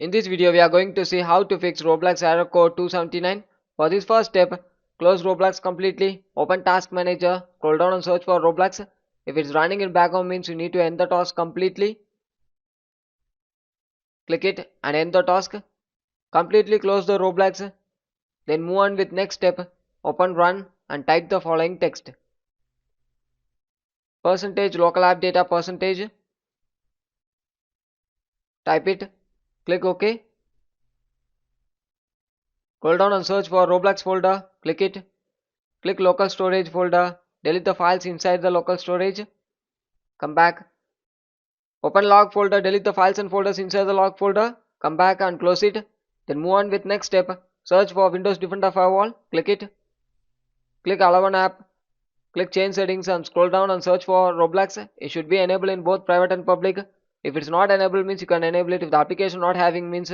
In this video, we are going to see how to fix Roblox Error Code 279. For this first step, close Roblox completely, open Task Manager, scroll down and search for Roblox. If it's running in background means you need to end the task completely. Click it and end the task. Completely close the Roblox. Then move on with next step. Open Run and type the following text. Percentage local app data percentage. Type it. Click OK. Scroll down and search for Roblox folder. Click it. Click local storage folder. Delete the files inside the local storage. Come back. Open log folder. Delete the files and folders inside the log folder. Come back and close it. Then move on with next step. Search for Windows Defender Firewall. Click it. Click Allow an app. Click change settings and scroll down and search for Roblox. It should be enabled in both private and public. If it's not enabled means you can enable it. If the application not having means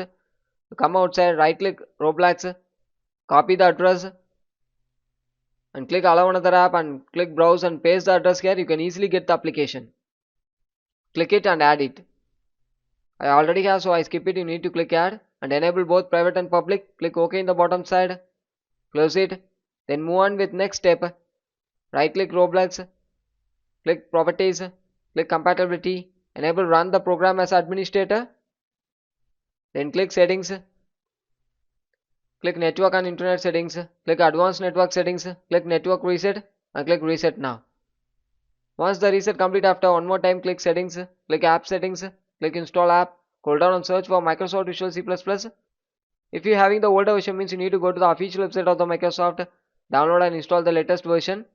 come outside, right click Roblox, copy the address and click allow another app and click browse and paste the address here. You can easily get the application. Click it and add it. I already have, so I skip it. You need to click add and enable both private and public. Click OK in the bottom side. Close it. Then move on with next step. Right click Roblox. Click properties. Click compatibility. Enable run the program as administrator. Then click settings. Click network and internet settings. Click advanced network settings. Click network reset and click reset now. Once the reset complete, after one more time click settings. Click app settings. Click install app. Scroll down and search for Microsoft Visual C++. If you are having the older version means you need to go to the official website of the Microsoft, download and install the latest version.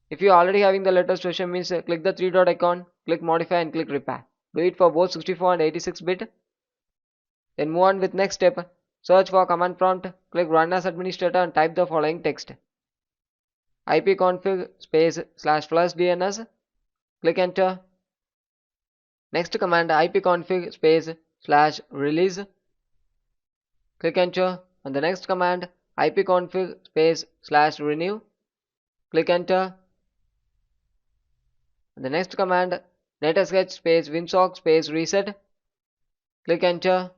If you are already having the latest version means click the three dot icon, click modify and click repair. Do it for both 64 and 86 bit. Then move on with next step. Search for command prompt, click run as administrator and type the following text. ipconfig space /flush DNS. Click enter. Next command ipconfig space /release. Click enter. And the next command ipconfig space /renew. Click enter. And the next command netsh space winsock space reset. Click enter.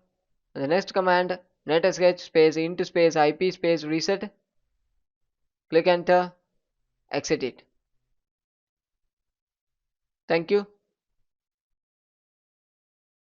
And the next command netsh space int space ip space reset. Click enter. Exit it. Thank you.